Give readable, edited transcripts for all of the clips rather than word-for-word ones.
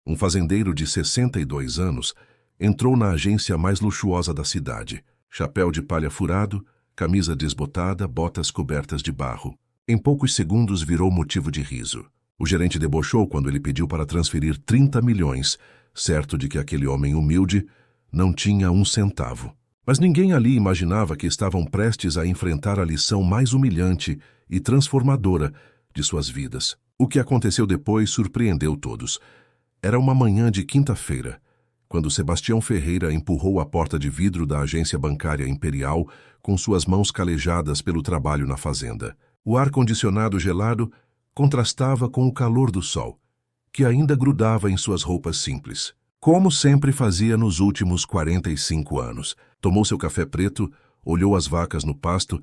Um fazendeiro de 62 anos entrou na agência mais luxuosa da cidade. Chapéu de palha furado, camisa desbotada, botas cobertas de barro. Em poucos segundos virou motivo de riso. O gerente debochou quando ele pediu para transferir 30 milhões, certo de que aquele homem humilde não tinha um centavo. Mas ninguém ali imaginava que estavam prestes a enfrentar a lição mais humilhante e transformadora de suas vidas. O que aconteceu depois surpreendeu todos. Era uma manhã de quinta-feira, quando Sebastião Ferreira empurrou a porta de vidro da agência bancária Imperial com suas mãos calejadas pelo trabalho na fazenda. O ar-condicionado gelado contrastava com o calor do sol, que ainda grudava em suas roupas simples. Como sempre fazia nos últimos 45 anos, tomou seu café preto, olhou as vacas no pasto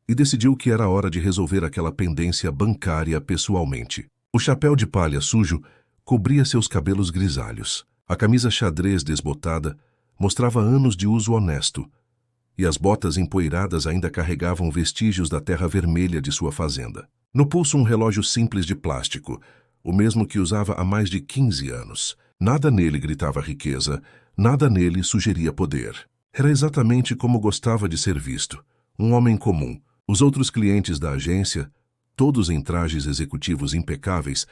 e decidiu que era hora de resolver aquela pendência bancária pessoalmente. O chapéu de palha sujo cobria seus cabelos grisalhos. A camisa xadrez desbotada mostrava anos de uso honesto, e as botas empoeiradas ainda carregavam vestígios da terra vermelha de sua fazenda. No pulso, um relógio simples de plástico, o mesmo que usava há mais de 15 anos. Nada nele gritava riqueza, nada nele sugeria poder. Era exatamente como gostava de ser visto, um homem comum. Os outros clientes da agência, todos em trajes executivos impecáveis,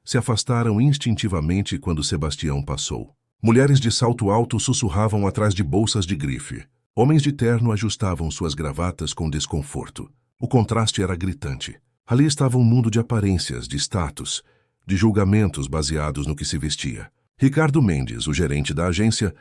se afastaram instintivamente quando Sebastião passou. Mulheres de salto alto sussurravam atrás de bolsas de grife. Homens de terno ajustavam suas gravatas com desconforto. O contraste era gritante. Ali estava um mundo de aparências, de status, de julgamentos baseados no que se vestia. Ricardo Mendes, o gerente da agência,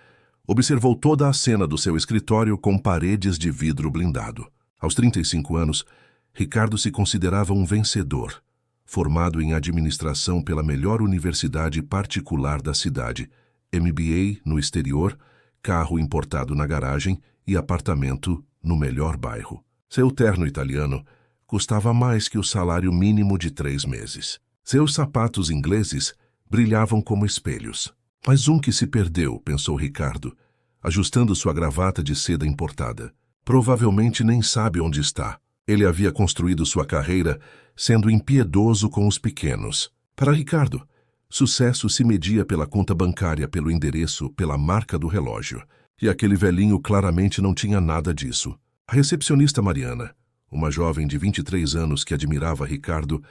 observou toda a cena do seu escritório com paredes de vidro blindado. Aos 35 anos, Ricardo se considerava um vencedor, formado em administração pela melhor universidade particular da cidade, MBA no exterior, carro importado na garagem e apartamento no melhor bairro. Seu terno italiano custava mais que o salário mínimo de 3 meses. Seus sapatos ingleses brilhavam como espelhos. Mas um que se perdeu, pensou Ricardo, ajustando sua gravata de seda importada. Provavelmente nem sabe onde está. Ele havia construído sua carreira sendo impiedoso com os pequenos. Para Ricardo, sucesso se media pela conta bancária, pelo endereço, pela marca do relógio. E aquele velhinho claramente não tinha nada disso. A recepcionista Mariana, uma jovem de 23 anos que admirava Ricardo,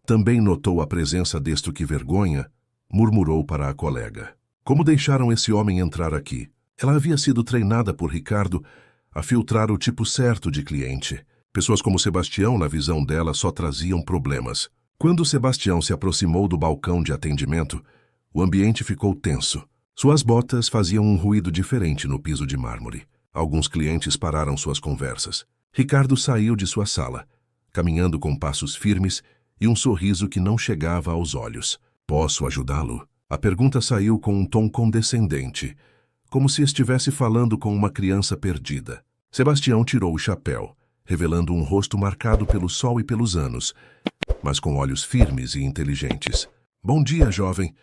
também notou a presença deste que vergonha, murmurou para a colega. Como deixaram esse homem entrar aqui? Ela havia sido treinada por Ricardo a filtrar o tipo certo de cliente. Pessoas como Sebastião, na visão dela, só traziam problemas. Quando Sebastião se aproximou do balcão de atendimento, o ambiente ficou tenso. Suas botas faziam um ruído diferente no piso de mármore. Alguns clientes pararam suas conversas. Ricardo saiu de sua sala, caminhando com passos firmes e um sorriso que não chegava aos olhos. Posso ajudá-lo? A pergunta saiu com um tom condescendente, como se estivesse falando com uma criança perdida. Sebastião tirou o chapéu, revelando um rosto marcado pelo sol e pelos anos, mas com olhos firmes e inteligentes. Bom dia, jovem.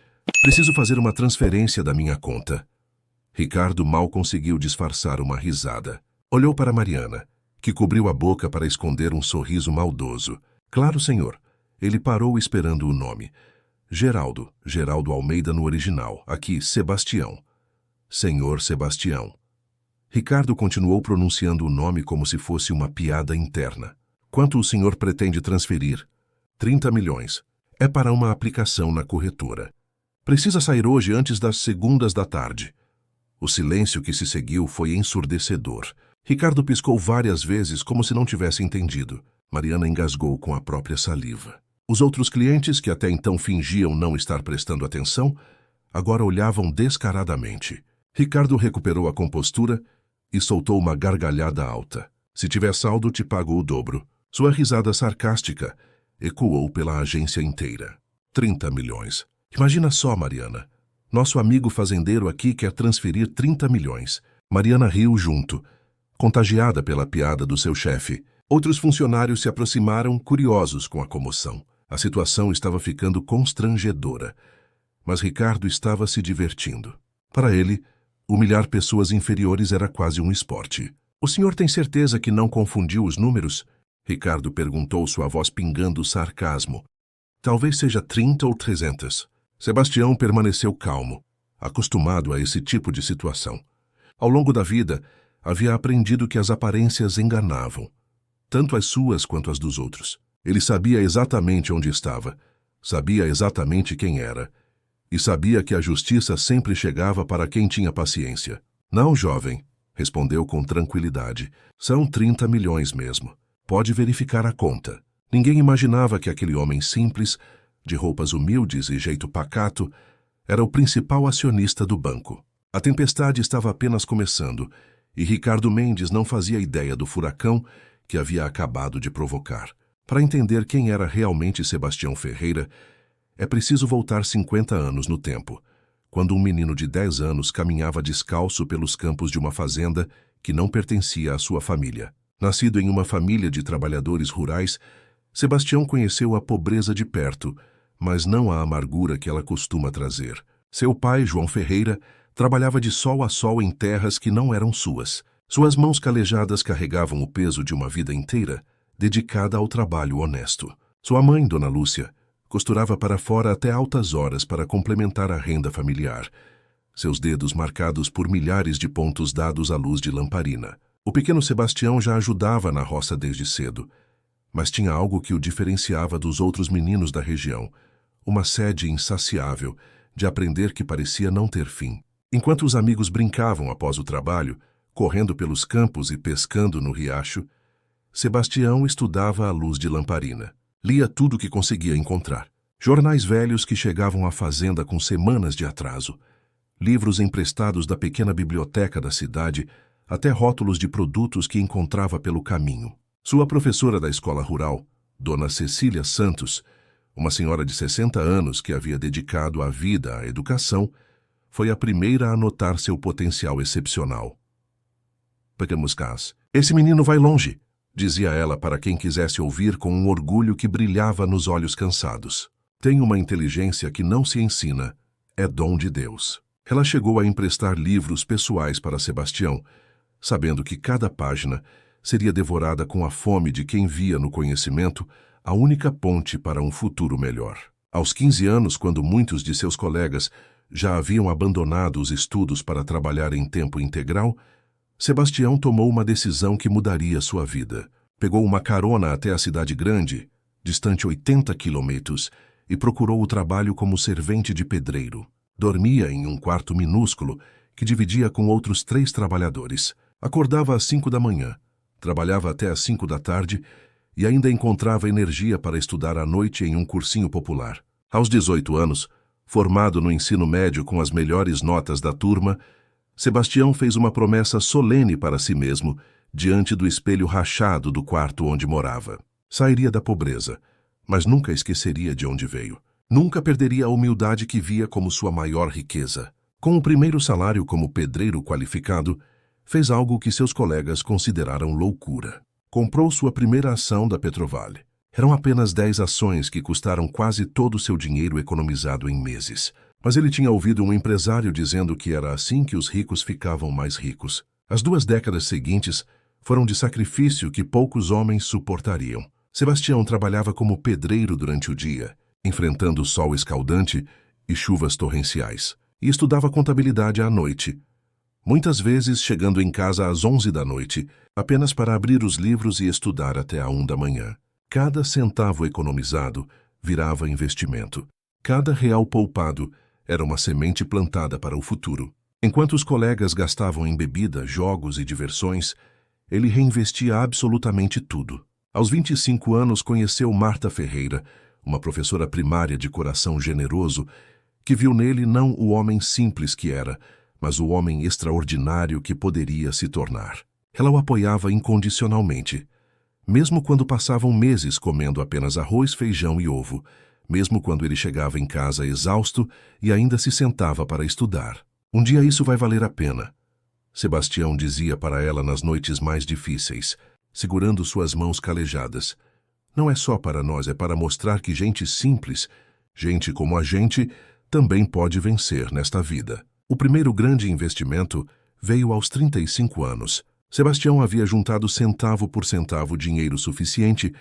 Preciso fazer uma transferência da minha conta. Ricardo mal conseguiu disfarçar uma risada. Olhou para Mariana, que cobriu a boca para esconder um sorriso maldoso. Claro, senhor. Ele parou esperando o nome. Geraldo Almeida no original. Aqui, Sebastião. Senhor Sebastião. Ricardo continuou pronunciando o nome como se fosse uma piada interna. Quanto o senhor pretende transferir? 30 milhões. É para uma aplicação na corretora. Precisa sair hoje antes das 14h. O silêncio que se seguiu foi ensurdecedor. Ricardo piscou várias vezes como se não tivesse entendido. Mariana engasgou com a própria saliva. Os outros clientes, que até então fingiam não estar prestando atenção, agora olhavam descaradamente. Ricardo recuperou a compostura e soltou uma gargalhada alta. Se tiver saldo, te pago o dobro. Sua risada sarcástica ecoou pela agência inteira. 30 milhões. Imagina só, Mariana. Nosso amigo fazendeiro aqui quer transferir 30 milhões. Mariana riu junto, contagiada pela piada do seu chefe. Outros funcionários se aproximaram, curiosos com a comoção. A situação estava ficando constrangedora, mas Ricardo estava se divertindo. Para ele, humilhar pessoas inferiores era quase um esporte. O senhor tem certeza que não confundiu os números? Ricardo perguntou, sua voz pingando sarcasmo. Talvez seja 30 ou 300. Sebastião permaneceu calmo, acostumado a esse tipo de situação. Ao longo da vida, havia aprendido que as aparências enganavam, tanto as suas quanto as dos outros. Ele sabia exatamente onde estava, sabia exatamente quem era, e sabia que a justiça sempre chegava para quem tinha paciência. Não, jovem, respondeu com tranquilidade. São 30 milhões mesmo. Pode verificar a conta. Ninguém imaginava que aquele homem simples, de roupas humildes e jeito pacato, era o principal acionista do banco. A tempestade estava apenas começando, e Ricardo Mendes não fazia ideia do furacão que havia acabado de provocar. Para entender quem era realmente Sebastião Ferreira, é preciso voltar 50 anos no tempo, quando um menino de 10 anos caminhava descalço pelos campos de uma fazenda que não pertencia à sua família. Nascido em uma família de trabalhadores rurais, Sebastião conheceu a pobreza de perto, mas não a amargura que ela costuma trazer. Seu pai, João Ferreira, trabalhava de sol a sol em terras que não eram suas. Suas mãos calejadas carregavam o peso de uma vida inteira dedicada ao trabalho honesto. Sua mãe, Dona Lúcia, costurava para fora até altas horas para complementar a renda familiar, seus dedos marcados por milhares de pontos dados à luz de lamparina. O pequeno Sebastião já ajudava na roça desde cedo, mas tinha algo que o diferenciava dos outros meninos da região, uma sede insaciável de aprender que parecia não ter fim. Enquanto os amigos brincavam após o trabalho, correndo pelos campos e pescando no riacho, Sebastião estudava à luz de lamparina. Lia tudo o que conseguia encontrar. Jornais velhos que chegavam à fazenda com semanas de atraso, livros emprestados da pequena biblioteca da cidade, até rótulos de produtos que encontrava pelo caminho. Sua professora da escola rural, Dona Cecília Santos, uma senhora de 60 anos que havia dedicado a vida à educação, foi a primeira a notar seu potencial excepcional. Esse menino vai longe, dizia ela para quem quisesse ouvir com um orgulho que brilhava nos olhos cansados. Tem uma inteligência que não se ensina, é dom de Deus. Ela chegou a emprestar livros pessoais para Sebastião, sabendo que cada página seria devorada com a fome de quem via no conhecimento a única ponte para um futuro melhor. Aos 15 anos, quando muitos de seus colegas já haviam abandonado os estudos para trabalhar em tempo integral, Sebastião tomou uma decisão que mudaria sua vida. Pegou uma carona até a cidade grande, distante 80 quilômetros, e procurou o trabalho como servente de pedreiro. Dormia em um quarto minúsculo que dividia com outros 3 trabalhadores. Acordava às 5 da manhã, trabalhava até às 5 da tarde e ainda encontrava energia para estudar à noite em um cursinho popular. Aos 18 anos, formado no ensino médio com as melhores notas da turma, Sebastião fez uma promessa solene para si mesmo diante do espelho rachado do quarto onde morava. Sairia da pobreza, mas nunca esqueceria de onde veio. Nunca perderia a humildade que via como sua maior riqueza. Com o primeiro salário como pedreiro qualificado, fez algo que seus colegas consideraram loucura. Comprou sua primeira ação da Petrovale. Eram apenas 10 ações que custaram quase todo o seu dinheiro economizado em meses. Mas ele tinha ouvido um empresário dizendo que era assim que os ricos ficavam mais ricos. As 2 décadas seguintes foram de sacrifício que poucos homens suportariam. Sebastião trabalhava como pedreiro durante o dia, enfrentando o sol escaldante e chuvas torrenciais, e estudava contabilidade à noite, muitas vezes chegando em casa às 11 da noite, apenas para abrir os livros e estudar até à 1 da manhã. Cada centavo economizado virava investimento. Cada real poupado era uma semente plantada para o futuro. Enquanto os colegas gastavam em bebida, jogos e diversões, ele reinvestia absolutamente tudo. Aos 25 anos conheceu Marta Ferreira, uma professora primária de coração generoso, que viu nele não o homem simples que era, mas o homem extraordinário que poderia se tornar. Ela o apoiava incondicionalmente, mesmo quando passavam meses comendo apenas arroz, feijão e ovo, mesmo quando ele chegava em casa exausto e ainda se sentava para estudar. Um dia isso vai valer a pena, Sebastião dizia para ela nas noites mais difíceis, segurando suas mãos calejadas. Não é só para nós, é para mostrar que gente simples, gente como a gente, também pode vencer nesta vida. O primeiro grande investimento veio aos 35 anos. Sebastião havia juntado centavo por centavo dinheiro suficiente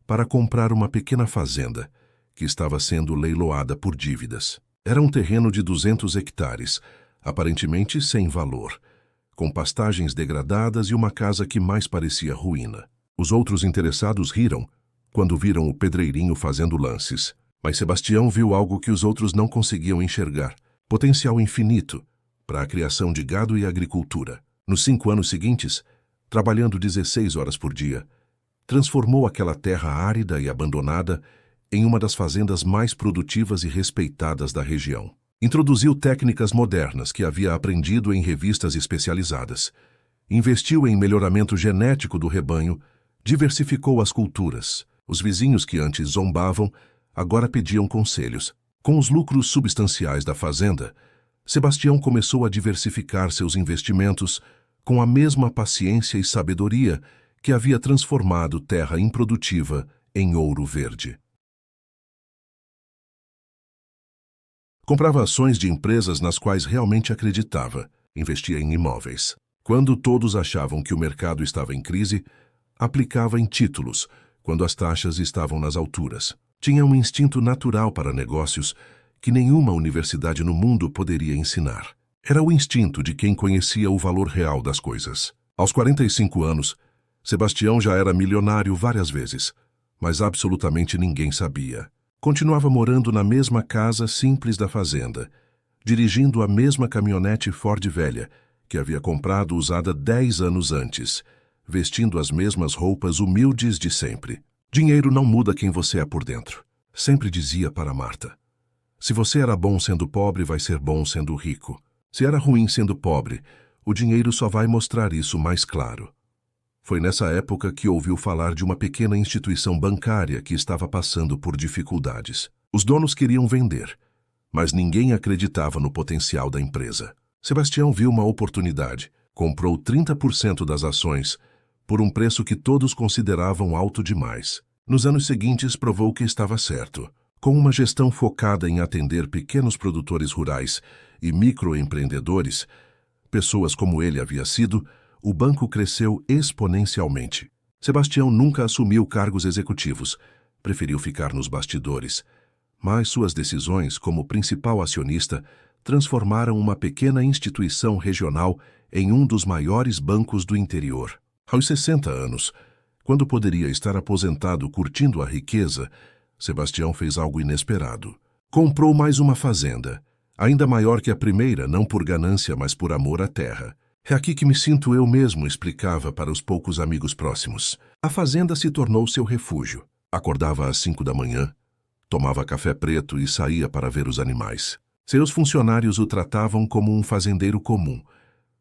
para comprar uma pequena fazenda, que estava sendo leiloada por dívidas. Era um terreno de 200 hectares, aparentemente sem valor, com pastagens degradadas e uma casa que mais parecia ruína. Os outros interessados riram quando viram o pedreirinho fazendo lances, mas Sebastião viu algo que os outros não conseguiam enxergar: potencial infinito para a criação de gado e agricultura. Nos 5 anos seguintes, trabalhando 16 horas por dia, transformou aquela terra árida e abandonada em uma das fazendas mais produtivas e respeitadas da região. Introduziu técnicas modernas que havia aprendido em revistas especializadas. Investiu em melhoramento genético do rebanho, diversificou as culturas. Os vizinhos que antes zombavam agora pediam conselhos. Com os lucros substanciais da fazenda, Sebastião começou a diversificar seus investimentos com a mesma paciência e sabedoria que havia transformado terra improdutiva em ouro verde. Comprava ações de empresas nas quais realmente acreditava, investia em imóveis. Quando todos achavam que o mercado estava em crise, aplicava em títulos, quando as taxas estavam nas alturas. Tinha um instinto natural para negócios que nenhuma universidade no mundo poderia ensinar. Era o instinto de quem conhecia o valor real das coisas. Aos 45 anos, Sebastião já era milionário várias vezes, mas absolutamente ninguém sabia. Continuava morando na mesma casa simples da fazenda, dirigindo a mesma caminhonete Ford velha, que havia comprado usada 10 anos antes, vestindo as mesmas roupas humildes de sempre. Dinheiro não muda quem você é por dentro, sempre dizia para Marta. Se você era bom sendo pobre, vai ser bom sendo rico. Se era ruim sendo pobre, o dinheiro só vai mostrar isso mais claro. Foi nessa época que ouviu falar de uma pequena instituição bancária que estava passando por dificuldades. Os donos queriam vender, mas ninguém acreditava no potencial da empresa. Sebastião viu uma oportunidade, comprou 30% das ações por um preço que todos consideravam alto demais. Nos anos seguintes, provou que estava certo. Com uma gestão focada em atender pequenos produtores rurais e microempreendedores, pessoas como ele havia sido, o banco cresceu exponencialmente. Sebastião nunca assumiu cargos executivos, preferiu ficar nos bastidores, mas suas decisões como principal acionista transformaram uma pequena instituição regional em um dos maiores bancos do interior. Aos 60 anos, quando poderia estar aposentado curtindo a riqueza, Sebastião fez algo inesperado. Comprou mais uma fazenda, ainda maior que a primeira, não por ganância, mas por amor à terra. É aqui que me sinto eu mesmo, explicava para os poucos amigos próximos. A fazenda se tornou seu refúgio. Acordava às 5 da manhã, tomava café preto e saía para ver os animais. Seus funcionários o tratavam como um fazendeiro comum,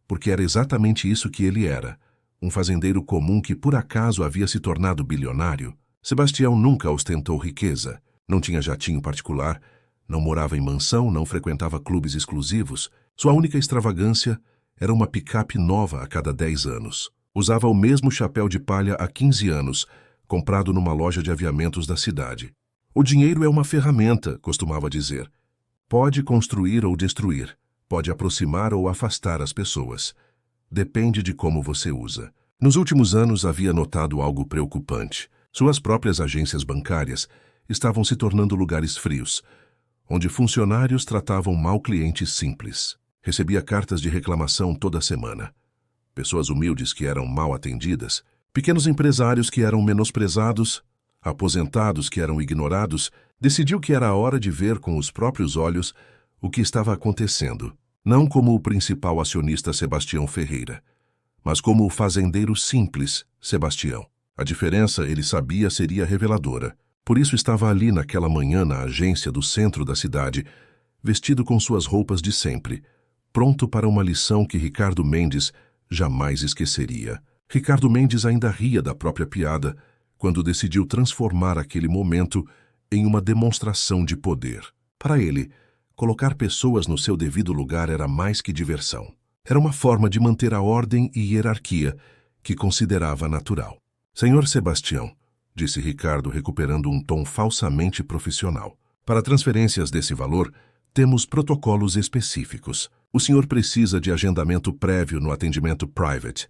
porque era exatamente isso que ele era, um fazendeiro comum que por acaso havia se tornado bilionário. Sebastião nunca ostentou riqueza, não tinha jatinho particular, não morava em mansão, não frequentava clubes exclusivos. Sua única extravagância era uma picape nova a cada 10 anos. Usava o mesmo chapéu de palha há 15 anos, comprado numa loja de aviamentos da cidade. O dinheiro é uma ferramenta, costumava dizer. Pode construir ou destruir, pode aproximar ou afastar as pessoas. Depende de como você usa. Nos últimos anos havia notado algo preocupante. Suas próprias agências bancárias estavam se tornando lugares frios, onde funcionários tratavam mal clientes simples. Recebia cartas de reclamação toda semana. Pessoas humildes que eram mal atendidas, pequenos empresários que eram menosprezados, aposentados que eram ignorados. Decidiu que era a hora de ver com os próprios olhos o que estava acontecendo, não como o principal acionista Sebastião Ferreira, mas como o fazendeiro simples Sebastião. A diferença, ele sabia, seria reveladora. Por isso estava ali naquela manhã na agência do centro da cidade, vestido com suas roupas de sempre, pronto para uma lição que Ricardo Mendes jamais esqueceria. Ricardo Mendes ainda ria da própria piada quando decidiu transformar aquele momento em uma demonstração de poder. Para ele, colocar pessoas no seu devido lugar era mais que diversão. Era uma forma de manter a ordem e hierarquia que considerava natural. Senhor Sebastião, disse Ricardo, recuperando um tom falsamente profissional. Para transferências desse valor, temos protocolos específicos. O senhor precisa de agendamento prévio no atendimento private,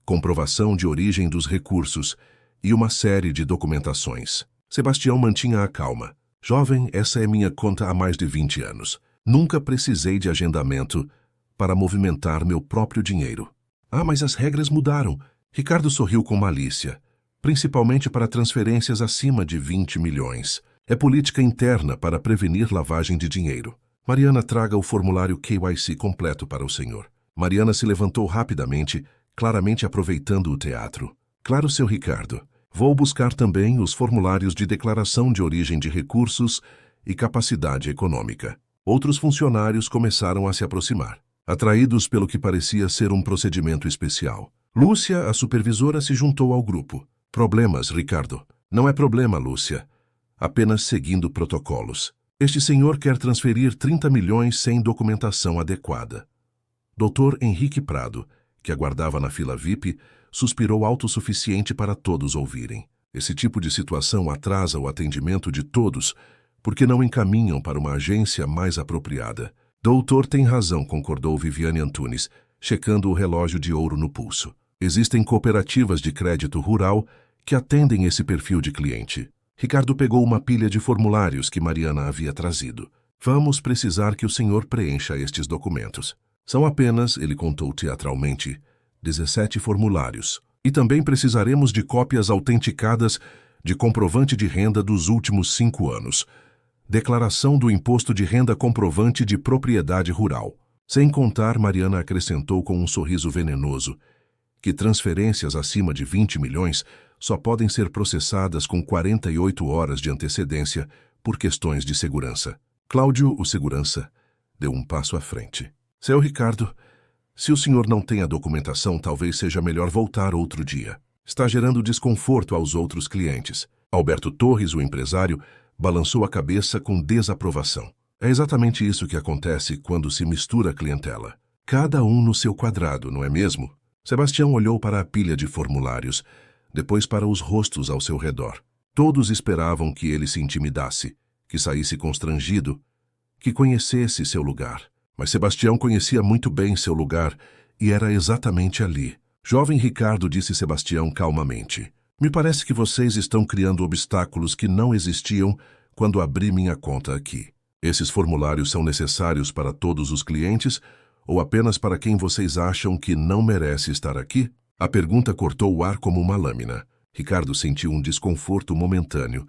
comprovação de origem dos recursos e uma série de documentações. Sebastião mantinha a calma. Jovem, essa é minha conta há mais de 20 anos. Nunca precisei de agendamento para movimentar meu próprio dinheiro. Ah, mas as regras mudaram. Ricardo sorriu com malícia, principalmente para transferências acima de 20 milhões. É política interna para prevenir lavagem de dinheiro. Mariana, traga o formulário KYC completo para o senhor. Mariana se levantou rapidamente, claramente aproveitando o teatro. Claro, seu Ricardo. Vou buscar também os formulários de declaração de origem de recursos e capacidade econômica. Outros funcionários começaram a se aproximar, atraídos pelo que parecia ser um procedimento especial. Lúcia, a supervisora, se juntou ao grupo. Problemas, Ricardo. Não é problema, Lúcia. Apenas seguindo protocolos. Este senhor quer transferir 30 milhões sem documentação adequada. Dr. Henrique Prado, que aguardava na fila VIP, suspirou autossuficiente para todos ouvirem. Esse tipo de situação atrasa o atendimento de todos, porque não encaminham para uma agência mais apropriada. Doutor tem razão, concordou Viviane Antunes, checando o relógio de ouro no pulso. Existem cooperativas de crédito rural que atendem esse perfil de cliente. Ricardo pegou uma pilha de formulários que Mariana havia trazido. Vamos precisar que o senhor preencha estes documentos. São apenas, ele contou teatralmente, 17 formulários. E também precisaremos de cópias autenticadas de comprovante de renda dos últimos 5 anos. Declaração do imposto de renda comprovante de propriedade rural. Sem contar, Mariana acrescentou com um sorriso venenoso, que transferências acima de 20 milhões só podem ser processadas com 48 horas de antecedência por questões de segurança. Cláudio, o segurança, deu um passo à frente. Seu Ricardo, se o senhor não tem a documentação, talvez seja melhor voltar outro dia. Está gerando desconforto aos outros clientes. Alberto Torres, o empresário, balançou a cabeça com desaprovação. É exatamente isso que acontece quando se mistura a clientela. Cada um no seu quadrado, não é mesmo? Sebastião olhou para a pilha de formulários, depois para os rostos ao seu redor. Todos esperavam que ele se intimidasse, que saísse constrangido, que conhecesse seu lugar. Mas Sebastião conhecia muito bem seu lugar e era exatamente ali. Jovem Ricardo, disse Sebastião calmamente. Me parece que vocês estão criando obstáculos que não existiam quando abri minha conta aqui. Esses formulários são necessários para todos os clientes ou apenas para quem vocês acham que não merece estar aqui? A pergunta cortou o ar como uma lâmina. Ricardo sentiu um desconforto momentâneo,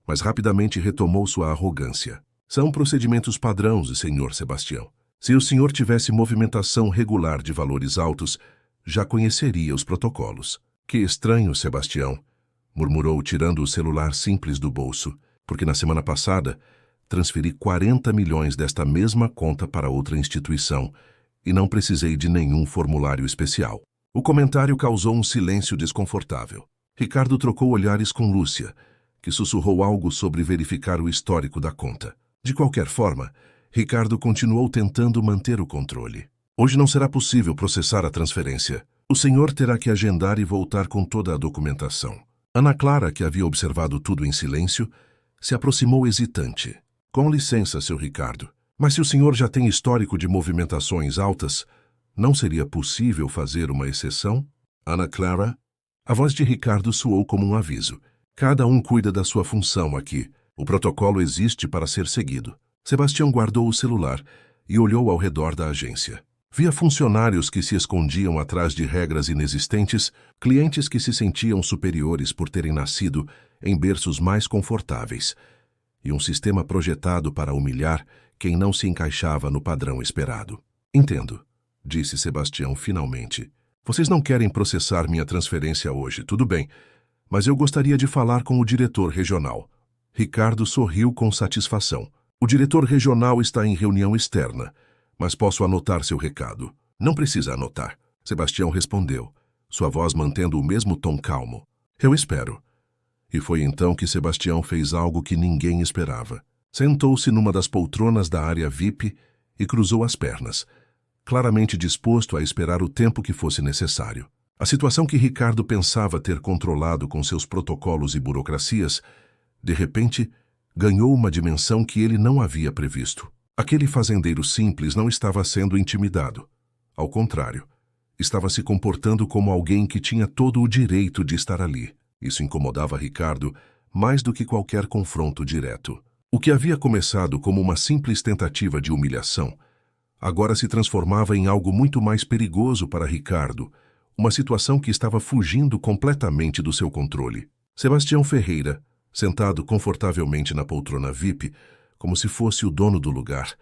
mas rapidamente retomou sua arrogância. São procedimentos padrões, senhor Sebastião. Se o senhor tivesse movimentação regular de valores altos, já conheceria os protocolos. Que estranho, Sebastião, murmurou tirando o celular simples do bolso, porque na semana passada transferi 40 milhões desta mesma conta para outra instituição e não precisei de nenhum formulário especial. O comentário causou um silêncio desconfortável. Ricardo trocou olhares com Lúcia, que sussurrou algo sobre verificar o histórico da conta. De qualquer forma, Ricardo continuou tentando manter o controle. Hoje não será possível processar a transferência. O senhor terá que agendar e voltar com toda a documentação. Ana Clara, que havia observado tudo em silêncio, se aproximou hesitante. Com licença, seu Ricardo, mas se o senhor já tem histórico de movimentações altas, não seria possível fazer uma exceção? Ana Clara? A voz de Ricardo soou como um aviso. Cada um cuida da sua função aqui. O protocolo existe para ser seguido. Sebastião guardou o celular e olhou ao redor da agência. Via funcionários que se escondiam atrás de regras inexistentes, clientes que se sentiam superiores por terem nascido em berços mais confortáveis, e um sistema projetado para humilhar quem não se encaixava no padrão esperado. Entendo, disse Sebastião finalmente. Vocês não querem processar minha transferência hoje, tudo bem, mas eu gostaria de falar com o diretor regional. Ricardo sorriu com satisfação. O diretor regional está em reunião externa, mas posso anotar seu recado. Não precisa anotar, Sebastião respondeu, sua voz mantendo o mesmo tom calmo. Eu espero. E foi então que Sebastião fez algo que ninguém esperava. Sentou-se numa das poltronas da área VIP e cruzou as pernas, claramente disposto a esperar o tempo que fosse necessário. A situação que Ricardo pensava ter controlado com seus protocolos e burocracias, de repente, ganhou uma dimensão que ele não havia previsto. Aquele fazendeiro simples não estava sendo intimidado. Ao contrário, estava se comportando como alguém que tinha todo o direito de estar ali. Isso incomodava Ricardo mais do que qualquer confronto direto. O que havia começado como uma simples tentativa de humilhação, agora se transformava em algo muito mais perigoso para Ricardo, uma situação que estava fugindo completamente do seu controle. Sebastião Ferreira, sentado confortavelmente na poltrona VIP, como se fosse o dono do lugar,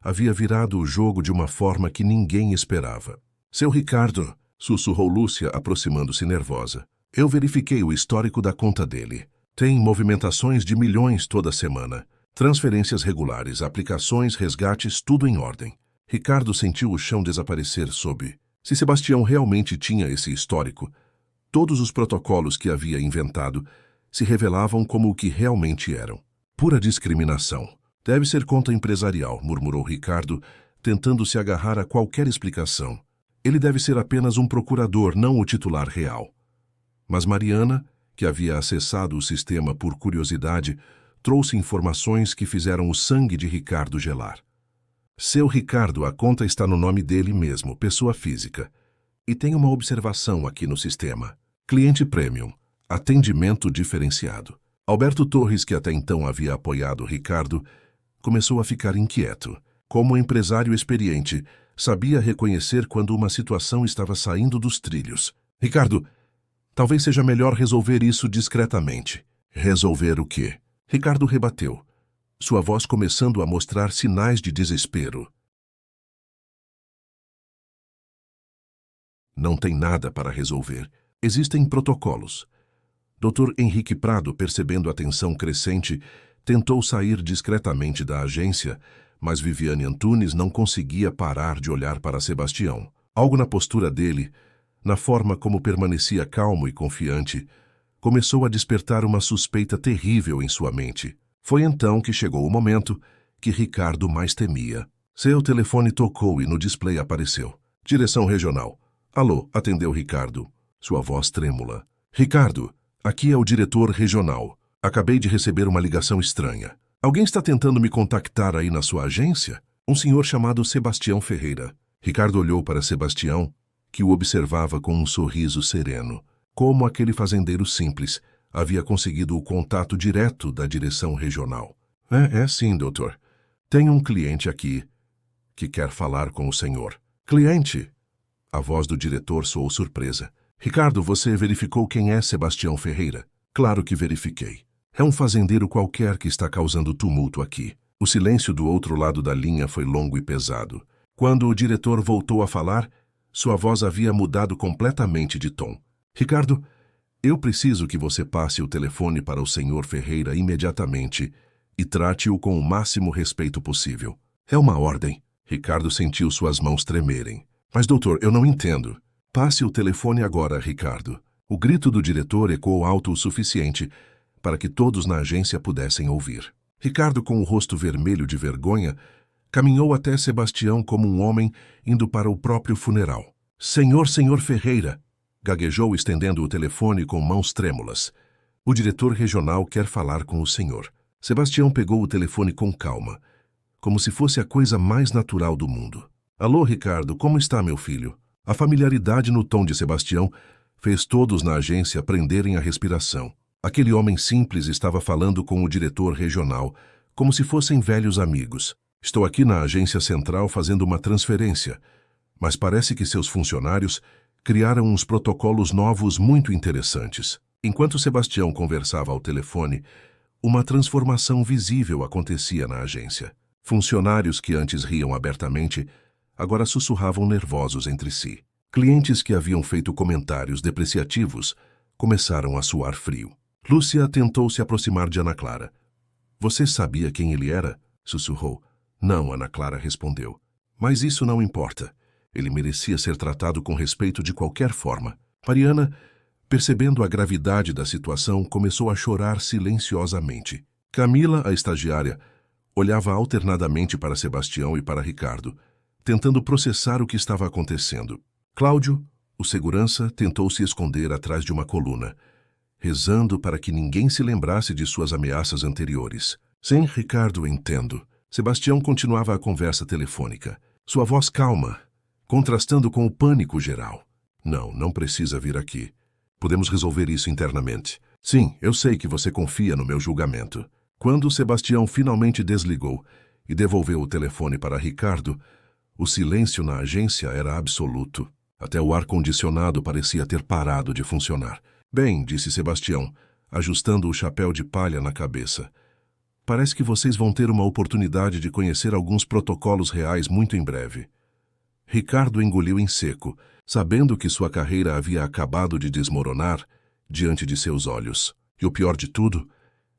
havia virado o jogo de uma forma que ninguém esperava. Seu Ricardo, sussurrou Lúcia, aproximando-se nervosa. Eu verifiquei o histórico da conta dele. Tem movimentações de milhões toda semana. Transferências regulares, aplicações, resgates, tudo em ordem. Ricardo sentiu o chão desaparecer sob. Se Sebastião realmente tinha esse histórico, todos os protocolos que havia inventado se revelavam como o que realmente eram. Pura discriminação. Deve ser conta empresarial, murmurou Ricardo, tentando se agarrar a qualquer explicação. Ele deve ser apenas um procurador, não o titular real. Mas Mariana, que havia acessado o sistema por curiosidade, trouxe informações que fizeram o sangue de Ricardo gelar. Seu Ricardo, a conta está no nome dele mesmo, pessoa física. E tem uma observação aqui no sistema. Cliente Premium, atendimento diferenciado. Alberto Torres, que até então havia apoiado Ricardo, começou a ficar inquieto. Como empresário experiente, sabia reconhecer quando uma situação estava saindo dos trilhos. Ricardo, talvez seja melhor resolver isso discretamente. Resolver o quê? Ricardo rebateu, sua voz começando a mostrar sinais de desespero. Não tem nada para resolver. Existem protocolos. Dr. Henrique Prado, percebendo a tensão crescente, tentou sair discretamente da agência, mas Viviane Antunes não conseguia parar de olhar para Sebastião. Algo na postura dele, na forma como permanecia calmo e confiante, começou a despertar uma suspeita terrível em sua mente. Foi então que chegou o momento que Ricardo mais temia. Seu telefone tocou e no display apareceu. Direção regional. Alô, atendeu Ricardo, sua voz trêmula. Ricardo, aqui é o diretor regional. Acabei de receber uma ligação estranha. Alguém está tentando me contactar aí na sua agência? Um senhor chamado Sebastião Ferreira. Ricardo olhou para Sebastião, que o observava com um sorriso sereno. Como aquele fazendeiro simples havia conseguido o contato direto da direção regional. É sim, doutor. Tenho um cliente aqui que quer falar com o senhor. Cliente? A voz do diretor soou surpresa. Ricardo, você verificou quem é Sebastião Ferreira? Claro que verifiquei. É um fazendeiro qualquer que está causando tumulto aqui. O silêncio do outro lado da linha foi longo e pesado. Quando o diretor voltou a falar, sua voz havia mudado completamente de tom. Ricardo, eu preciso que você passe o telefone para o senhor Ferreira imediatamente e trate-o com o máximo respeito possível. É uma ordem. Ricardo sentiu suas mãos tremerem. Mas, doutor, eu não entendo. Passe o telefone agora, Ricardo. O grito do diretor ecoou alto o suficiente para que todos na agência pudessem ouvir. Ricardo, com o rosto vermelho de vergonha, caminhou até Sebastião como um homem indo para o próprio funeral. Senhor Ferreira! Gaguejou, estendendo o telefone com mãos trêmulas. O diretor regional quer falar com o senhor. Sebastião pegou o telefone com calma, como se fosse a coisa mais natural do mundo. Alô, Ricardo, como está, meu filho? A familiaridade no tom de Sebastião fez todos na agência prenderem a respiração. Aquele homem simples estava falando com o diretor regional, como se fossem velhos amigos. Estou aqui na agência central fazendo uma transferência, mas parece que seus funcionários criaram uns protocolos novos muito interessantes. Enquanto Sebastião conversava ao telefone, uma transformação visível acontecia na agência. Funcionários que antes riam abertamente, agora sussurravam nervosos entre si. Clientes que haviam feito comentários depreciativos começaram a suar frio. Lúcia tentou se aproximar de Ana Clara. Você sabia quem ele era? Sussurrou. Não, Ana Clara respondeu. Mas isso não importa. Ele merecia ser tratado com respeito de qualquer forma. Mariana, percebendo a gravidade da situação, começou a chorar silenciosamente. Camila, a estagiária, olhava alternadamente para Sebastião e para Ricardo, tentando processar o que estava acontecendo. Cláudio, o segurança, tentou se esconder atrás de uma coluna, rezando para que ninguém se lembrasse de suas ameaças anteriores. Sim, Ricardo, entendo. Sebastião continuava a conversa telefônica. Sua voz calma, contrastando com o pânico geral. Não precisa vir aqui. Podemos resolver isso internamente. Sim, eu sei que você confia no meu julgamento. Quando Sebastião finalmente desligou e devolveu o telefone para Ricardo, o silêncio na agência era absoluto. Até o ar-condicionado parecia ter parado de funcionar. Bem, disse Sebastião, ajustando o chapéu de palha na cabeça. Parece que vocês vão ter uma oportunidade de conhecer alguns protocolos reais muito em breve. Ricardo engoliu em seco, sabendo que sua carreira havia acabado de desmoronar diante de seus olhos. E o pior de tudo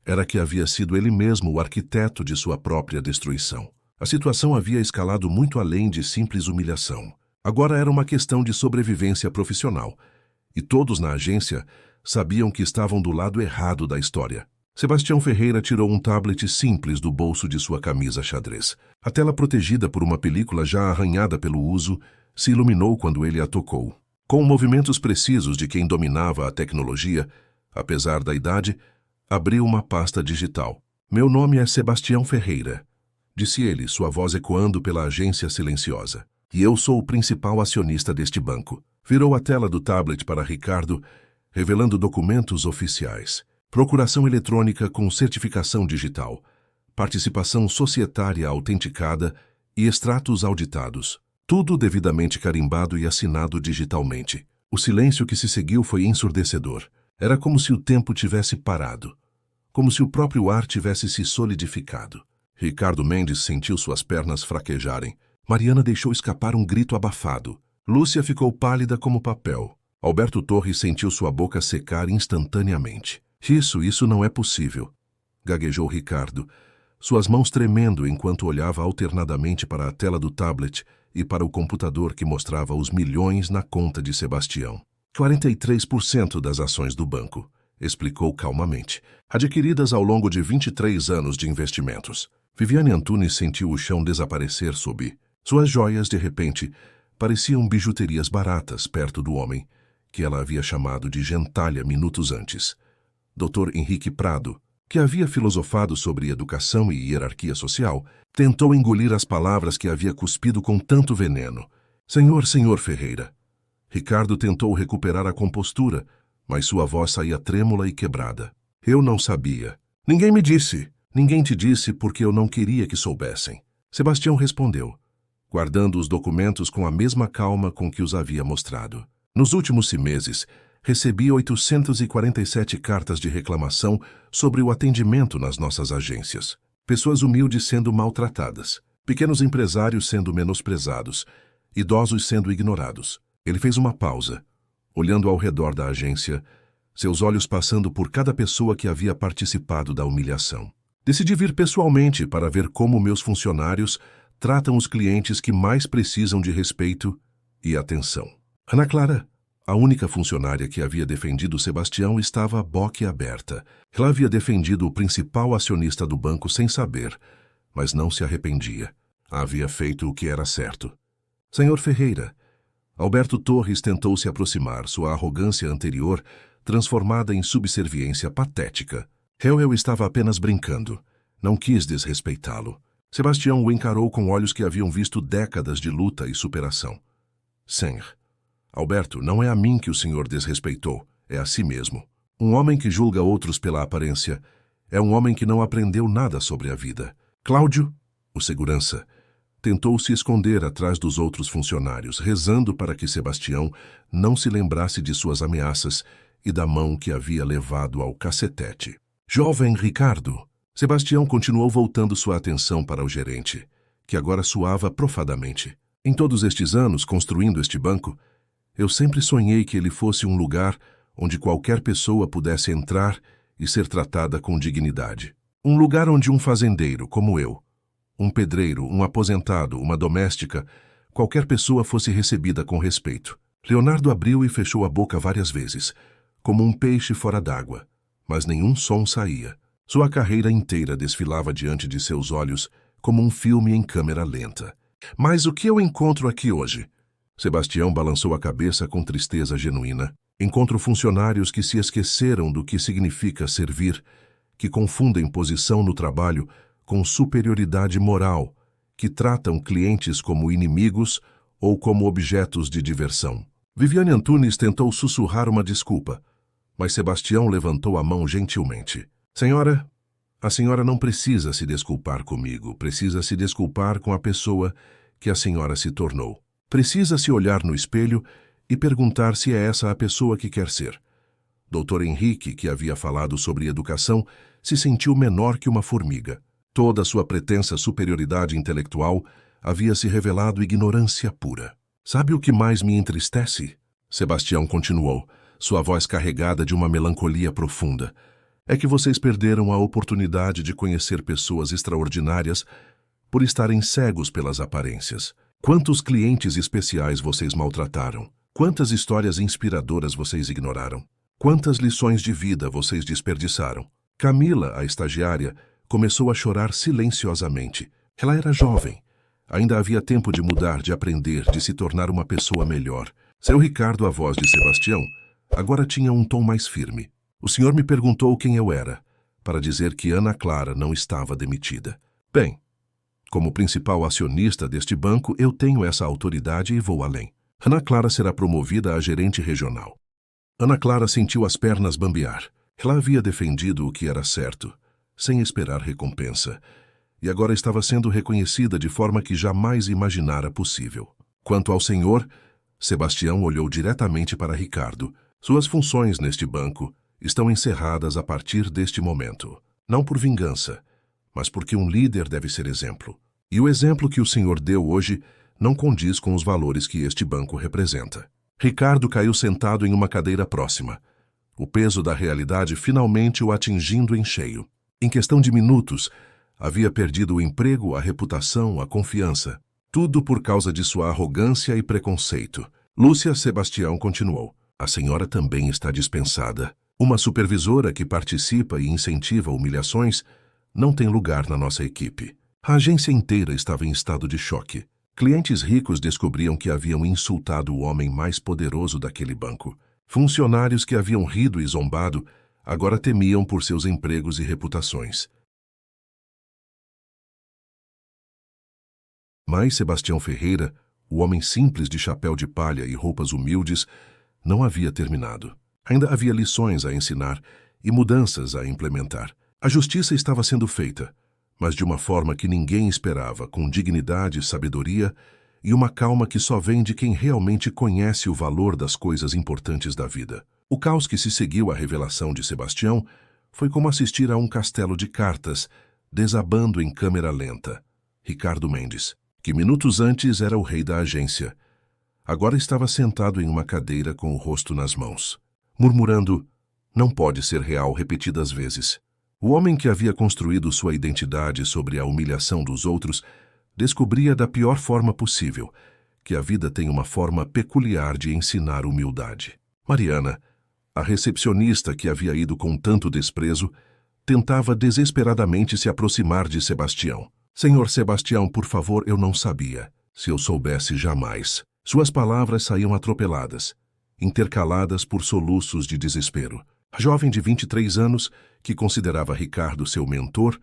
era que havia sido ele mesmo o arquiteto de sua própria destruição. A situação havia escalado muito além de simples humilhação. Agora era uma questão de sobrevivência profissional, e todos na agência sabiam que estavam do lado errado da história. Sebastião Ferreira tirou um tablet simples do bolso de sua camisa xadrez. A tela, protegida por uma película já arranhada pelo uso, se iluminou quando ele a tocou. Com movimentos precisos de quem dominava a tecnologia, apesar da idade, abriu uma pasta digital. Meu nome é Sebastião Ferreira, disse ele, sua voz ecoando pela agência silenciosa. E eu sou o principal acionista deste banco. Virou a tela do tablet para Ricardo, revelando documentos oficiais. Procuração eletrônica com certificação digital, participação societária autenticada e extratos auditados. Tudo devidamente carimbado e assinado digitalmente. O silêncio que se seguiu foi ensurdecedor. Era como se o tempo tivesse parado. Como se o próprio ar tivesse se solidificado. Ricardo Mendes sentiu suas pernas fraquejarem. Mariana deixou escapar um grito abafado. Lúcia ficou pálida como papel. Alberto Torres sentiu sua boca secar instantaneamente. Isso não é possível, gaguejou Ricardo, suas mãos tremendo enquanto olhava alternadamente para a tela do tablet e para o computador que mostrava os milhões na conta de Sebastião. 43% das ações do banco, explicou calmamente, adquiridas ao longo de 23 anos de investimentos. Viviane Antunes sentiu o chão desaparecer sob. Suas joias, de repente, pareciam bijuterias baratas perto do homem, que ela havia chamado de gentalha minutos antes. Dr. Henrique Prado, que havia filosofado sobre educação e hierarquia social, tentou engolir as palavras que havia cuspido com tanto veneno. Senhor Ferreira. Ricardo tentou recuperar a compostura, mas sua voz saía trêmula e quebrada. Eu não sabia. Ninguém me disse. Ninguém te disse porque eu não queria que soubessem. Sebastião respondeu, guardando os documentos com a mesma calma com que os havia mostrado. Nos últimos meses, recebi 847 cartas de reclamação sobre o atendimento nas nossas agências. Pessoas humildes sendo maltratadas, pequenos empresários sendo menosprezados, idosos sendo ignorados. Ele fez uma pausa, olhando ao redor da agência, seus olhos passando por cada pessoa que havia participado da humilhação. Decidi vir pessoalmente para ver como meus funcionários tratam os clientes que mais precisam de respeito e atenção. Ana Clara, a única funcionária que havia defendido Sebastião, estava boquiaberta. Ela havia defendido o principal acionista do banco sem saber, mas não se arrependia. Havia feito o que era certo. Senhor Ferreira. Alberto Torres tentou se aproximar, sua arrogância anterior transformada em subserviência patética. Eu estava apenas brincando. Não quis desrespeitá-lo. Sebastião o encarou com olhos que haviam visto décadas de luta e superação. Senhor. Alberto, não é a mim que o senhor desrespeitou, é a si mesmo. Um homem que julga outros pela aparência é um homem que não aprendeu nada sobre a vida. Cláudio, o segurança, tentou se esconder atrás dos outros funcionários, rezando para que Sebastião não se lembrasse de suas ameaças e da mão que havia levado ao cacetete. Jovem Ricardo. Sebastião continuou voltando sua atenção para o gerente, que agora suava profadamente. Em todos estes anos, construindo este banco, eu sempre sonhei que ele fosse um lugar onde qualquer pessoa pudesse entrar e ser tratada com dignidade. Um lugar onde um fazendeiro, como eu, um pedreiro, um aposentado, uma doméstica, qualquer pessoa fosse recebida com respeito. Leonardo abriu e fechou a boca várias vezes, como um peixe fora d'água, mas nenhum som saía. Sua carreira inteira desfilava diante de seus olhos como um filme em câmera lenta. Mas o que eu encontro aqui hoje? Sebastião balançou a cabeça com tristeza genuína. Encontro funcionários que se esqueceram do que significa servir, que confundem posição no trabalho com superioridade moral, que tratam clientes como inimigos ou como objetos de diversão. Viviane Antunes tentou sussurrar uma desculpa, mas Sebastião levantou a mão gentilmente. Senhora, A senhora não precisa se desculpar comigo, precisa se desculpar com a pessoa que a senhora se tornou. Precisa se olhar no espelho e perguntar se é essa a pessoa que quer ser. Dr. Henrique, que havia falado sobre educação, se sentiu menor que uma formiga. Toda sua pretensa superioridade intelectual havia se revelado ignorância pura. Sabe o que mais me entristece? Sebastião continuou, sua voz carregada de uma melancolia profunda. É que vocês perderam a oportunidade de conhecer pessoas extraordinárias por estarem cegos pelas aparências. Quantos clientes especiais vocês maltrataram? Quantas histórias inspiradoras vocês ignoraram? Quantas lições de vida vocês desperdiçaram? Camila, a estagiária, começou a chorar silenciosamente. Ela era jovem. Ainda havia tempo de mudar, de aprender, de se tornar uma pessoa melhor. Seu Ricardo, a voz de Sebastião, agora tinha um tom mais firme. O senhor me perguntou quem eu era, para dizer que Ana Clara não estava demitida. Bem, como principal acionista deste banco, eu tenho essa autoridade e vou além. Ana Clara será promovida a gerente regional. Ana Clara sentiu as pernas bambear. Ela havia defendido o que era certo, sem esperar recompensa, e agora estava sendo reconhecida de forma que jamais imaginara possível. Quanto ao senhor, Sebastião olhou diretamente para Ricardo. Suas funções neste banco estão encerradas a partir deste momento. Não por vingança, mas porque um líder deve ser exemplo. E o exemplo que o senhor deu hoje não condiz com os valores que este banco representa. Ricardo caiu sentado em uma cadeira próxima, o peso da realidade finalmente o atingindo em cheio. Em questão de minutos, havia perdido o emprego, a reputação, a confiança. Tudo por causa de sua arrogância e preconceito. Lúcia Sebastião continuou. A senhora também está dispensada. Uma supervisora que participa e incentiva humilhações não tem lugar na nossa equipe. A agência inteira estava em estado de choque. Clientes ricos descobriam que haviam insultado o homem mais poderoso daquele banco. Funcionários que haviam rido e zombado agora temiam por seus empregos e reputações. Mas Sebastião Ferreira, o homem simples de chapéu de palha e roupas humildes, não havia terminado. Ainda havia lições a ensinar e mudanças a implementar. A justiça estava sendo feita, mas de uma forma que ninguém esperava, com dignidade, sabedoria e uma calma que só vem de quem realmente conhece o valor das coisas importantes da vida. O caos que se seguiu à revelação de Sebastião foi como assistir a um castelo de cartas desabando em câmera lenta. Ricardo Mendes, que minutos antes era o rei da agência, agora estava sentado em uma cadeira com o rosto nas mãos, murmurando, não pode ser real repetidas vezes. O homem que havia construído sua identidade sobre a humilhação dos outros descobria da pior forma possível que a vida tem uma forma peculiar de ensinar humildade. Mariana, a recepcionista que havia ido com tanto desprezo, tentava desesperadamente se aproximar de Sebastião. Senhor Sebastião, por favor, eu não sabia. Se eu soubesse, jamais. Suas palavras saíam atropeladas, intercaladas por soluços de desespero. A jovem de 23 anos, que considerava Ricardo seu mentor,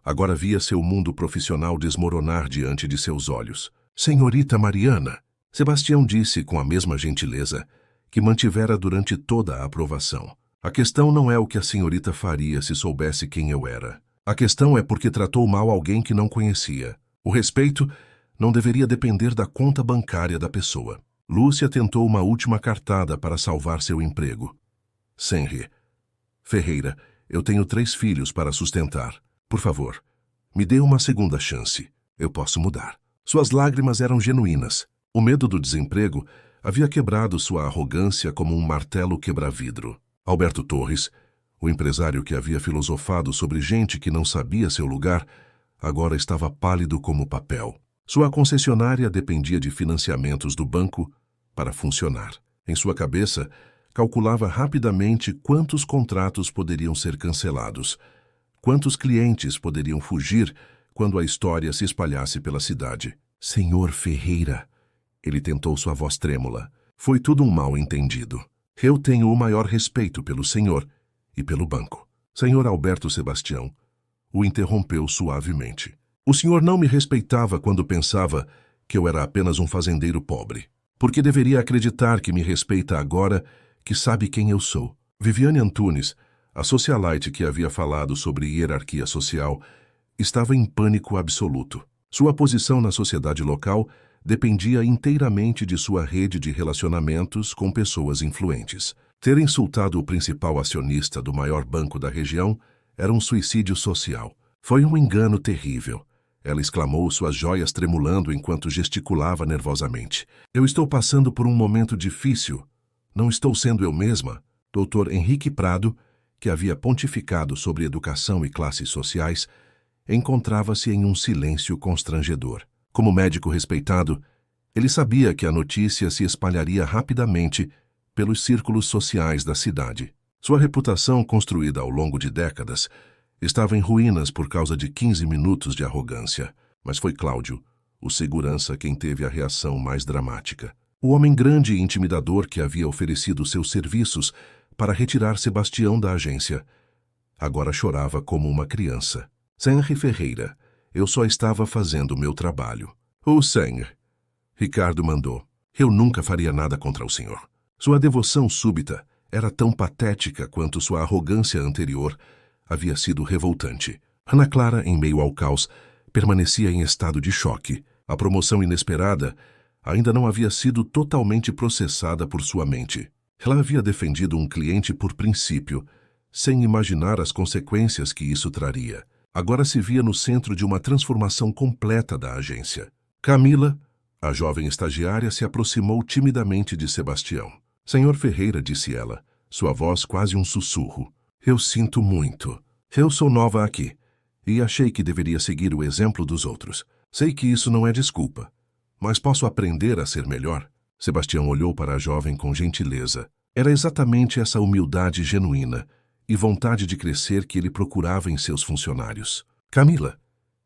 agora via seu mundo profissional desmoronar diante de seus olhos. Senhorita Mariana, Sebastião disse com a mesma gentileza que mantivera durante toda a aprovação. A questão não é o que a senhorita faria se soubesse quem eu era. A questão é porque tratou mal alguém que não conhecia. O respeito não deveria depender da conta bancária da pessoa. Lúcia tentou uma última cartada para salvar seu emprego. Senri, Ferreira, eu tenho 3 filhos para sustentar. Por favor, me dê uma segunda chance. Eu posso mudar. Suas lágrimas eram genuínas. O medo do desemprego havia quebrado sua arrogância como um martelo quebra-vidro. Alberto Torres, o empresário que havia filosofado sobre gente que não sabia seu lugar, agora estava pálido como papel. Sua concessionária dependia de financiamentos do banco para funcionar. Em sua cabeça, calculava rapidamente quantos contratos poderiam ser cancelados, quantos clientes poderiam fugir quando a história se espalhasse pela cidade. Senhor Ferreira, ele tentou sua voz trêmula. Foi tudo um mal-entendido. Eu tenho o maior respeito pelo senhor e pelo banco. Senhor Alberto Sebastião o interrompeu suavemente. O senhor não me respeitava quando pensava que eu era apenas um fazendeiro pobre. Por que deveria acreditar que me respeita agora que sabe quem eu sou? Viviane Antunes, A socialite que havia falado sobre hierarquia social estava em pânico absoluto. Sua posição na sociedade local dependia inteiramente de sua rede de relacionamentos com pessoas influentes. Ter insultado o principal acionista do maior banco da região era um suicídio social. Foi um engano terrível. Ela exclamou, suas joias tremulando enquanto gesticulava nervosamente. Eu estou passando por um momento difícil. Não estou sendo eu mesma. Dr. Henrique Prado, que havia pontificado sobre educação e classes sociais, encontrava-se em um silêncio constrangedor. Como médico respeitado, ele sabia que a notícia se espalharia rapidamente pelos círculos sociais da cidade. Sua reputação, construída ao longo de décadas, estava em ruínas por causa de 15 minutos de arrogância. Mas foi Cláudio, o segurança, quem teve a reação mais dramática. O homem grande e intimidador que havia oferecido seus serviços para retirar Sebastião da agência agora chorava como uma criança. Senhor Ferreira, eu só estava fazendo o meu trabalho. O senhor, Ricardo mandou. Eu nunca faria nada contra o senhor. Sua devoção súbita era tão patética quanto sua arrogância anterior havia sido revoltante. Ana Clara, em meio ao caos, permanecia em estado de choque. A promoção inesperada ainda não havia sido totalmente processada por sua mente. Ela havia defendido um cliente por princípio, sem imaginar as consequências que isso traria. Agora se via no centro de uma transformação completa da agência. Camila, a jovem estagiária, se aproximou timidamente de Sebastião. Senhor Ferreira, disse ela, sua voz quase um sussurro. Eu sinto muito. Eu sou nova aqui e achei que deveria seguir o exemplo dos outros. Sei que isso não é desculpa, mas posso aprender a ser melhor? Sebastião olhou para a jovem com gentileza. Era exatamente essa humildade genuína e vontade de crescer que ele procurava em seus funcionários. Camila,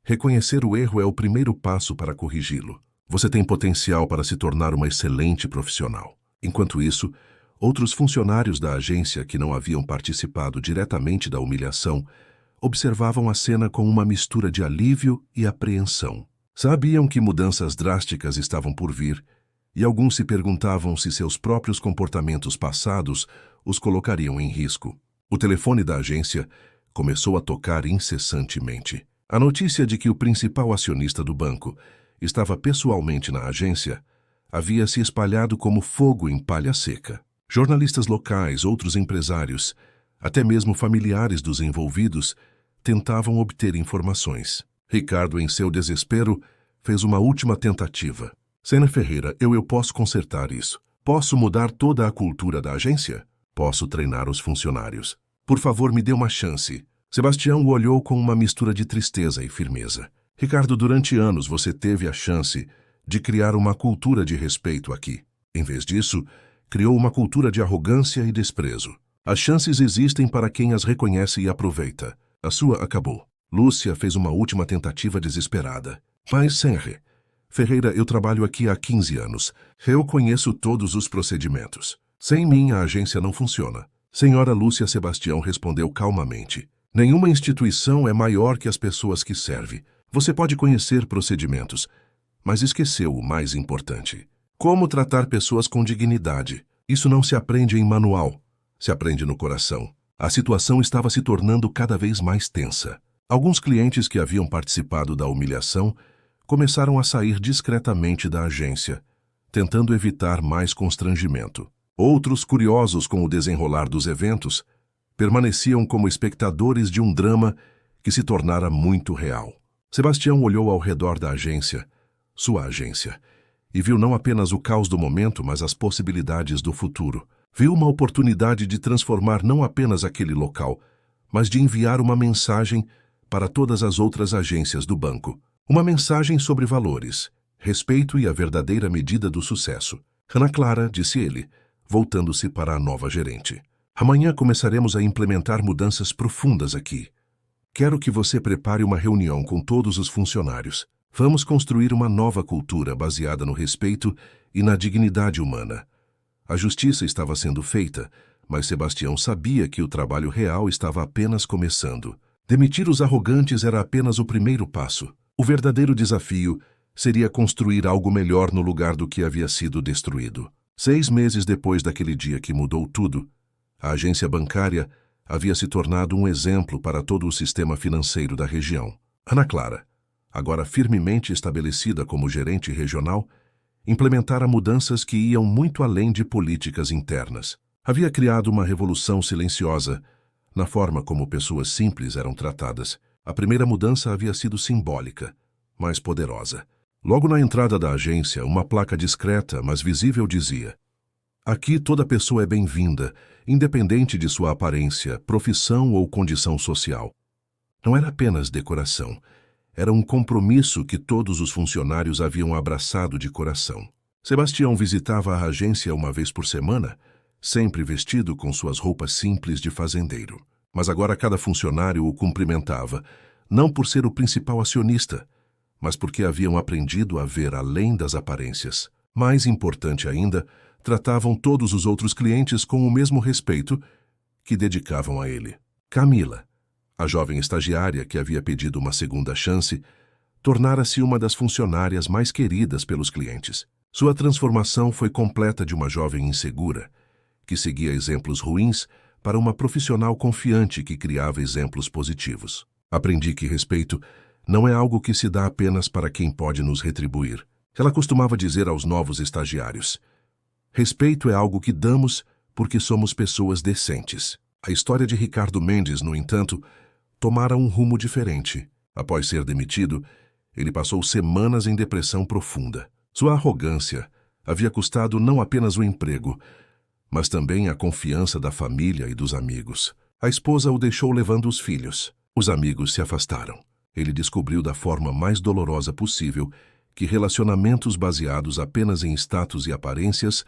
reconhecer o erro é o primeiro passo para corrigi-lo. Você tem potencial para se tornar uma excelente profissional. Enquanto isso, outros funcionários da agência que não haviam participado diretamente da humilhação observavam a cena com uma mistura de alívio e apreensão. Sabiam que mudanças drásticas estavam por vir, e alguns se perguntavam se seus próprios comportamentos passados os colocariam em risco. O telefone da agência começou a tocar incessantemente. A notícia de que o principal acionista do banco estava pessoalmente na agência havia se espalhado como fogo em palha seca. Jornalistas locais, outros empresários, até mesmo familiares dos envolvidos, tentavam obter informações. Ricardo, em seu desespero, fez uma última tentativa. Senhor Ferreira, eu posso consertar isso. Posso mudar toda a cultura da agência? Posso treinar os funcionários. Por favor, me dê uma chance. Sebastião o olhou com uma mistura de tristeza e firmeza. Ricardo, durante anos você teve a chance de criar uma cultura de respeito aqui. Em vez disso, criou uma cultura de arrogância e desprezo. As chances existem para quem as reconhece e aproveita. A sua acabou. Lúcia fez uma última tentativa desesperada. Mas, Senhor Ferreira, eu trabalho aqui há 15 anos. Eu conheço todos os procedimentos. Sem mim, a agência não funciona. Senhora Lúcia, Sebastião respondeu calmamente. Nenhuma instituição é maior que as pessoas que serve. Você pode conhecer procedimentos, mas esqueceu o mais importante. Como tratar pessoas com dignidade. Isso não se aprende em manual, se aprende no coração. A situação estava se tornando cada vez mais tensa. Alguns clientes que haviam participado da humilhação começaram a sair discretamente da agência, tentando evitar mais constrangimento. Outros, curiosos com o desenrolar dos eventos, permaneciam como espectadores de um drama que se tornara muito real. Sebastião olhou ao redor da agência, sua agência, e viu não apenas o caos do momento, mas as possibilidades do futuro. Viu uma oportunidade de transformar não apenas aquele local, mas de enviar uma mensagem para todas as outras agências do banco. Uma mensagem sobre valores, respeito e a verdadeira medida do sucesso. Ana Clara, disse ele, voltando-se para a nova gerente. Amanhã começaremos a implementar mudanças profundas aqui. Quero que você prepare uma reunião com todos os funcionários. Vamos construir uma nova cultura baseada no respeito e na dignidade humana. A justiça estava sendo feita, mas Sebastião sabia que o trabalho real estava apenas começando. Demitir os arrogantes era apenas o primeiro passo. O verdadeiro desafio seria construir algo melhor no lugar do que havia sido destruído. 6 meses depois daquele dia que mudou tudo, a agência bancária havia se tornado um exemplo para todo o sistema financeiro da região. Ana Clara, agora firmemente estabelecida como gerente regional, implementara mudanças que iam muito além de políticas internas. Havia criado uma revolução silenciosa na forma como pessoas simples eram tratadas. A primeira mudança havia sido simbólica, mas poderosa. Logo na entrada da agência, uma placa discreta, mas visível dizia: "Aqui toda pessoa é bem-vinda, independente de sua aparência, profissão ou condição social." Não era apenas decoração, era um compromisso que todos os funcionários haviam abraçado de coração. Sebastião visitava a agência uma vez por semana, sempre vestido com suas roupas simples de fazendeiro. Mas agora cada funcionário o cumprimentava, não por ser o principal acionista, mas porque haviam aprendido a ver além das aparências. Mais importante ainda, tratavam todos os outros clientes com o mesmo respeito que dedicavam a ele. Camila, a jovem estagiária que havia pedido uma segunda chance, tornara-se uma das funcionárias mais queridas pelos clientes. Sua transformação foi completa de uma jovem insegura, que seguia exemplos ruins, para uma profissional confiante que criava exemplos positivos. Aprendi que respeito não é algo que se dá apenas para quem pode nos retribuir. Ela costumava dizer aos novos estagiários: "Respeito é algo que damos porque somos pessoas decentes." A história de Ricardo Mendes, no entanto, tomara um rumo diferente. Após ser demitido, ele passou semanas em depressão profunda. Sua arrogância havia custado não apenas o emprego, mas também a confiança da família e dos amigos. A esposa o deixou levando os filhos. Os amigos se afastaram. Ele descobriu da forma mais dolorosa possível que relacionamentos baseados apenas em status e aparências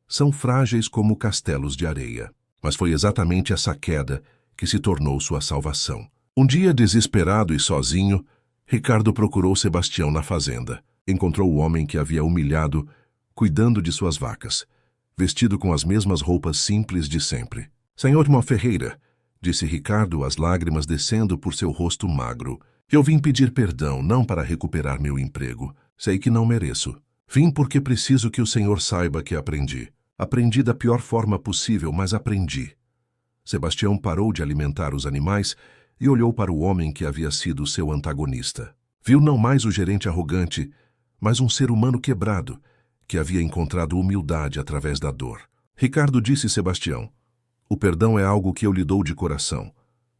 são frágeis como castelos de areia. Mas foi exatamente essa queda que se tornou sua salvação. Um dia, desesperado e sozinho, Ricardo procurou Sebastião na fazenda. Encontrou o homem que havia humilhado, cuidando de suas vacas, vestido com as mesmas roupas simples de sempre. "Senhor Mó Ferreira", disse Ricardo, as lágrimas descendo por seu rosto magro, "eu vim pedir perdão, não para recuperar meu emprego. Sei que não mereço. Vim porque preciso que o senhor saiba que aprendi. Aprendi da pior forma possível, mas aprendi." Sebastião parou de alimentar os animais e olhou para o homem que havia sido seu antagonista. Viu não mais o gerente arrogante, mas um ser humano quebrado, que havia encontrado humildade através da dor. Ricardo disse a Sebastião: "O perdão é algo que eu lhe dou de coração,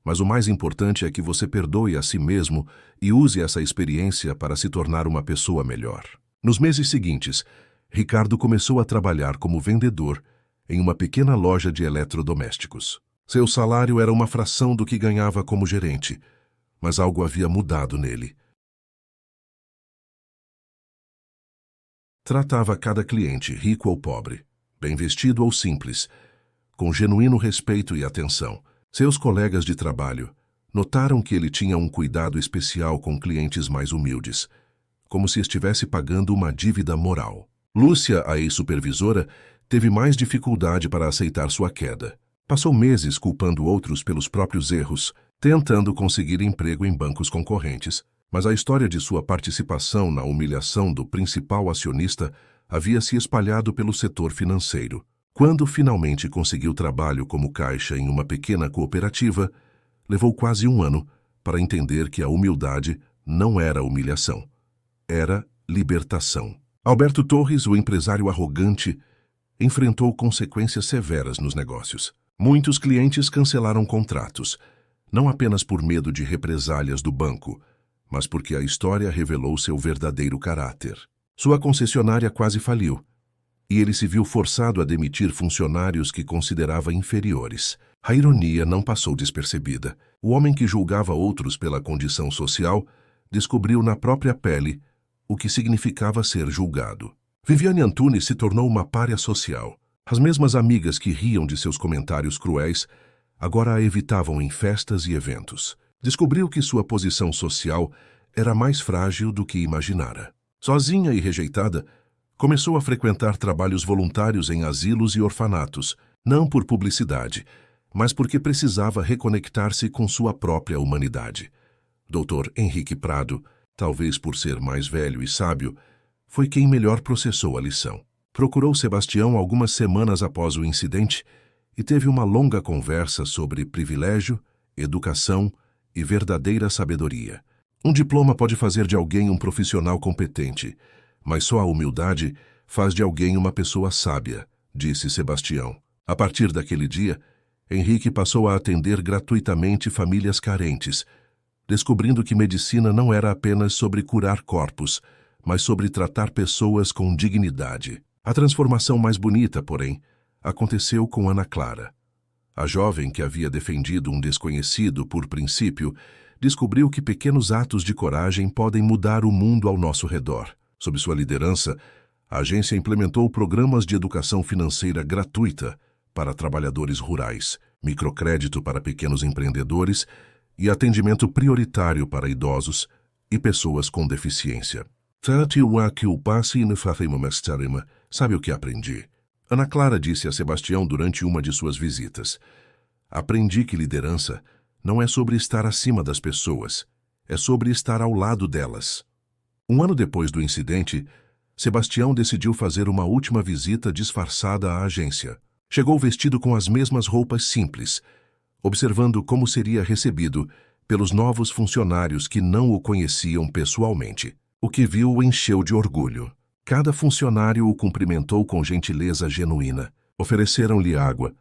mas o mais importante é que você perdoe a si mesmo e use essa experiência para se tornar uma pessoa melhor." Nos meses seguintes, Ricardo começou a trabalhar como vendedor em uma pequena loja de eletrodomésticos. Seu salário era uma fração do que ganhava como gerente, mas algo havia mudado nele. Tratava cada cliente, rico ou pobre, bem vestido ou simples, com genuíno respeito e atenção. Seus colegas de trabalho notaram que ele tinha um cuidado especial com clientes mais humildes, como se estivesse pagando uma dívida moral. Lúcia, a ex-supervisora, teve mais dificuldade para aceitar sua queda. Passou meses culpando outros pelos próprios erros, tentando conseguir emprego em bancos concorrentes. Mas a história de sua participação na humilhação do principal acionista havia se espalhado pelo setor financeiro. Quando finalmente conseguiu trabalho como caixa em uma pequena cooperativa, levou quase um ano para entender que a humildade não era humilhação, era libertação. Alberto Torres, o empresário arrogante, enfrentou consequências severas nos negócios. Muitos clientes cancelaram contratos, não apenas por medo de represálias do banco, mas porque a história revelou seu verdadeiro caráter. Sua concessionária quase faliu, e ele se viu forçado a demitir funcionários que considerava inferiores. A ironia não passou despercebida. O homem que julgava outros pela condição social descobriu na própria pele o que significava ser julgado. Viviane Antunes se tornou uma pária social. As mesmas amigas que riam de seus comentários cruéis agora a evitavam em festas e eventos. Descobriu que sua posição social era mais frágil do que imaginara. Sozinha e rejeitada, começou a frequentar trabalhos voluntários em asilos e orfanatos, não por publicidade, mas porque precisava reconectar-se com sua própria humanidade. Dr. Henrique Prado, talvez por ser mais velho e sábio, foi quem melhor processou a lição. Procurou Sebastião algumas semanas após o incidente e teve uma longa conversa sobre privilégio, educação e verdadeira sabedoria. Um diploma pode fazer de alguém um profissional competente, mas só a humildade faz de alguém uma pessoa sábia, disse Sebastião. A partir daquele dia, Henrique passou a atender gratuitamente famílias carentes, descobrindo que medicina não era apenas sobre curar corpos, mas sobre tratar pessoas com dignidade. A transformação mais bonita, porém, aconteceu com Ana Clara. A jovem que havia defendido um desconhecido por princípio, descobriu que pequenos atos de coragem podem mudar o mundo ao nosso redor. Sob sua liderança, a agência implementou programas de educação financeira gratuita para trabalhadores rurais, microcrédito para pequenos empreendedores e atendimento prioritário para idosos e pessoas com deficiência. Sabe o que aprendi? Ana Clara disse a Sebastião durante uma de suas visitas. Aprendi que liderança não é sobre estar acima das pessoas, é sobre estar ao lado delas. Um ano depois do incidente, Sebastião decidiu fazer uma última visita disfarçada à agência. Chegou vestido com as mesmas roupas simples, observando como seria recebido pelos novos funcionários que não o conheciam pessoalmente. O que viu o encheu de orgulho. Cada funcionário o cumprimentou com gentileza genuína. Ofereceram-lhe água,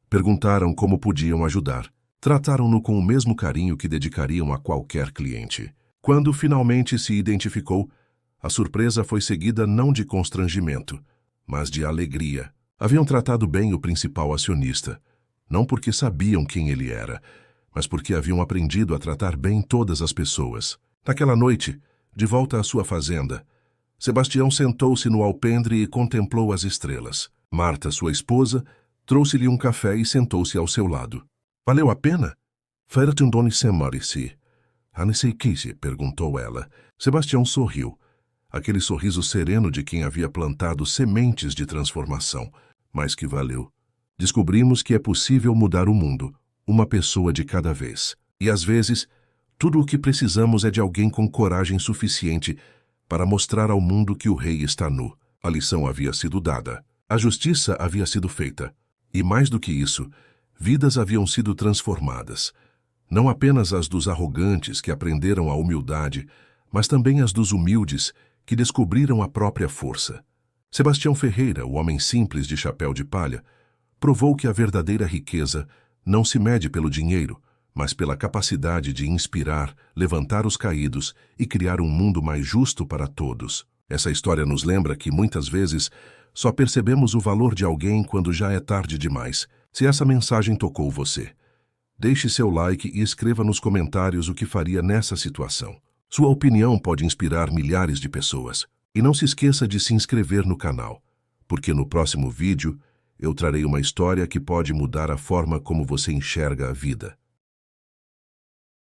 perguntaram como podiam ajudar. Trataram-no com o mesmo carinho que dedicariam a qualquer cliente. Quando finalmente se identificou, a surpresa foi seguida não de constrangimento, mas de alegria. Haviam tratado bem o principal acionista, não porque sabiam quem ele era, mas porque haviam aprendido a tratar bem todas as pessoas. Naquela noite, de volta à sua fazenda, Sebastião sentou-se no alpendre e contemplou as estrelas. Marta, sua esposa, trouxe-lhe um café e sentou-se ao seu lado. Valeu a pena? Perguntou ela. Sebastião sorriu. Aquele sorriso sereno de quem havia plantado sementes de transformação, mas que valeu. Descobrimos que é possível mudar o mundo, uma pessoa de cada vez. E às vezes, tudo o que precisamos é de alguém com coragem suficiente para mostrar ao mundo que o rei está nu. A lição havia sido dada. A justiça havia sido feita. E mais do que isso, vidas haviam sido transformadas. Não apenas as dos arrogantes que aprenderam a humildade, mas também as dos humildes que descobriram a própria força. Sebastião Ferreira, o homem simples de chapéu de palha, provou que a verdadeira riqueza não se mede pelo dinheiro, mas pela capacidade de inspirar, levantar os caídos e criar um mundo mais justo para todos. Essa história nos lembra que, muitas vezes, só percebemos o valor de alguém quando já é tarde demais. Se essa mensagem tocou você, deixe seu like e escreva nos comentários o que faria nessa situação. Sua opinião pode inspirar milhares de pessoas. E não se esqueça de se inscrever no canal, porque no próximo vídeo eu trarei uma história que pode mudar a forma como você enxerga a vida.